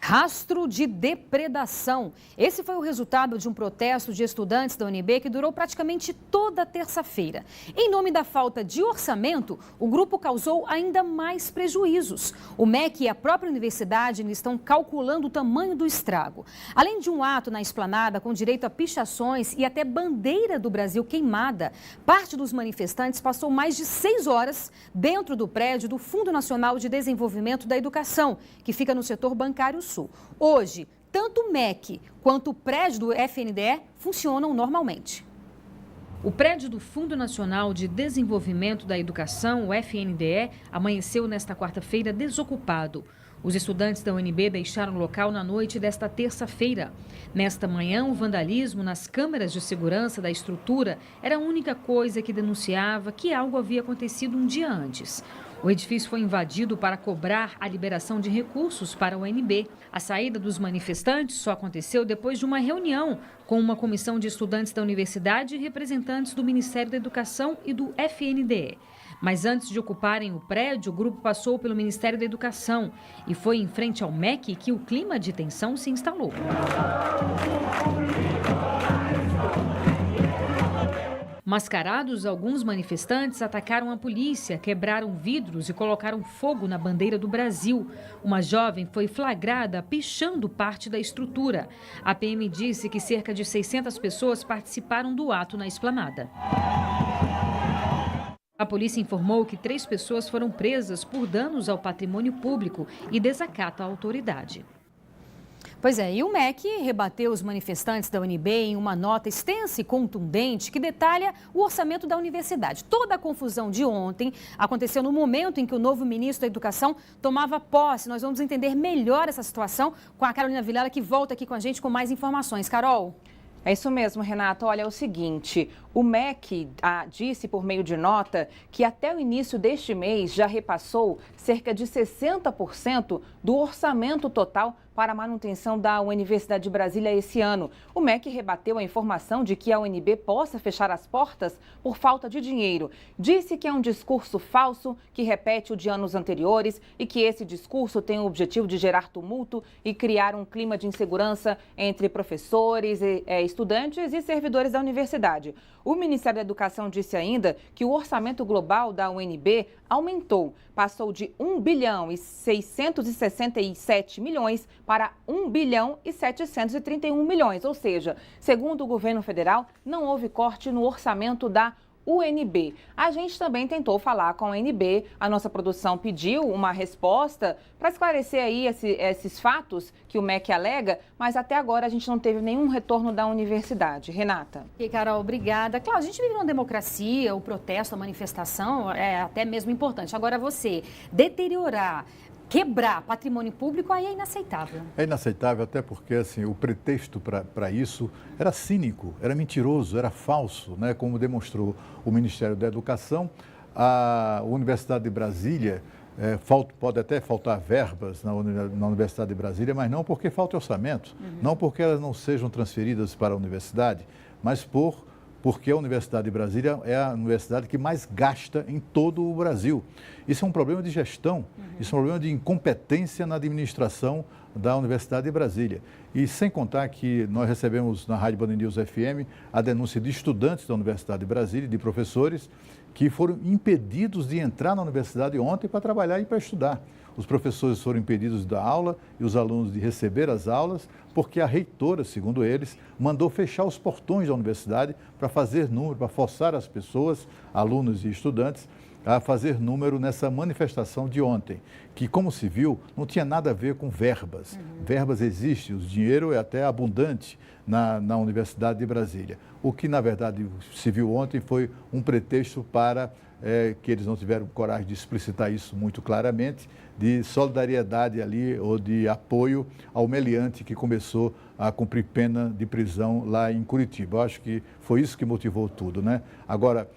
Rastro de depredação. Esse foi o resultado de um protesto de estudantes da UNB que durou praticamente toda a terça-feira. Em nome da falta de orçamento, o grupo causou ainda mais prejuízos. O MEC e a própria universidade estão calculando o tamanho do estrago. Além de um ato na esplanada com direito a pichações e até bandeira do Brasil queimada, parte dos manifestantes passou mais de 6 horas dentro do prédio do Fundo Nacional de Desenvolvimento da Educação, que fica no setor bancário sul. Hoje, tanto o MEC quanto o prédio do FNDE funcionam normalmente. O prédio do Fundo Nacional de Desenvolvimento da Educação, o FNDE, amanheceu nesta quarta-feira desocupado. Os estudantes da UNB deixaram o local na noite desta terça-feira. Nesta manhã, o vandalismo nas câmeras de segurança da estrutura era a única coisa que denunciava que algo havia acontecido um dia antes. O edifício foi invadido para cobrar a liberação de recursos para o UNB. A saída dos manifestantes só aconteceu depois de uma reunião com uma comissão de estudantes da universidade e representantes do Ministério da Educação e do FNDE. Mas antes de ocuparem o prédio, o grupo passou pelo Ministério da Educação e foi em frente ao MEC que o clima de tensão se instalou. Mascarados, alguns manifestantes atacaram a polícia, quebraram vidros e colocaram fogo na bandeira do Brasil. Uma jovem foi flagrada pichando parte da estrutura. A PM disse que cerca de 600 pessoas participaram do ato na esplanada. A polícia informou que 3 pessoas foram presas por danos ao patrimônio público e desacato à autoridade. Pois é, e o MEC rebateu os manifestantes da UNB em uma nota extensa e contundente que detalha o orçamento da universidade. Toda a confusão de ontem aconteceu no momento em que o novo ministro da Educação tomava posse. Nós vamos entender melhor essa situação com a Carolina Vilela, que volta aqui com a gente com mais informações. Carol? É isso mesmo, Renata. Olha, é o seguinte, o MEC disse por meio de nota que até o início deste mês já repassou cerca de 60% do orçamento total para a manutenção da Universidade de Brasília esse ano. O MEC rebateu a informação de que a UNB possa fechar as portas por falta de dinheiro. Disse que é um discurso falso, que repete o de anos anteriores e que esse discurso tem o objetivo de gerar tumulto e criar um clima de insegurança entre professores, estudantes e servidores da universidade. O Ministério da Educação disse ainda que o orçamento global da UNB aumentou, passou de 1 bilhão e 667 milhões para 1 bilhão e 731 milhões, ou seja, segundo o governo federal, não houve corte no orçamento da UNB. A gente também tentou falar com a UNB, a nossa produção pediu uma resposta para esclarecer aí esses fatos que o MEC alega, mas até agora a gente não teve nenhum retorno da universidade. Renata. E Carol, obrigada. Claro, a gente vive numa democracia, o protesto, a manifestação é até mesmo importante. Agora você deteriorar, quebrar patrimônio público, aí é inaceitável. É inaceitável até porque assim, o pretexto para isso era cínico, era mentiroso, era falso, né? Como demonstrou o Ministério da Educação. A Universidade de Brasília, pode até faltar verbas na Universidade de Brasília, mas não porque falta orçamento, não porque elas não sejam transferidas para a universidade, mas porque a Universidade de Brasília é a universidade que mais gasta em todo o Brasil. Isso é um problema de gestão, isso é um problema de incompetência na administração da Universidade de Brasília. E sem contar que nós recebemos na Rádio Band News FM a denúncia de estudantes da Universidade de Brasília, de professores, que foram impedidos de entrar na universidade ontem para trabalhar e para estudar. Os professores foram impedidos de dar aula e os alunos de receber as aulas, porque a reitora, segundo eles, mandou fechar os portões da universidade para fazer número, para forçar as pessoas, alunos e estudantes, a fazer número nessa manifestação de ontem, que, como se viu, não tinha nada a ver com verbas. Verbas existem, o dinheiro é até abundante na Universidade de Brasília. O que, na verdade, se viu ontem foi um pretexto para que eles não tiveram coragem de explicitar isso muito claramente, de solidariedade ali ou de apoio ao meliante que começou a cumprir pena de prisão lá em Curitiba. Eu acho que foi isso que motivou tudo, né? Agora,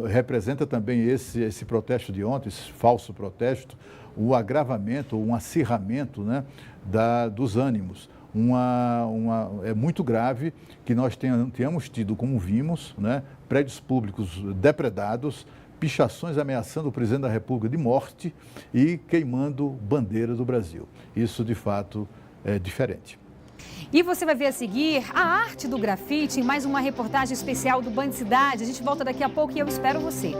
representa também esse protesto de ontem, esse falso protesto, o agravamento, um acirramento, né, dos ânimos. É muito grave que nós tenhamos tido, como vimos, né, prédios públicos depredados pichações ameaçando o presidente da República de morte e queimando bandeira do Brasil. Isso, de fato, é diferente. E você vai ver a seguir a arte do grafite em mais uma reportagem especial do Band Cidade. A gente volta daqui a pouco e eu espero você.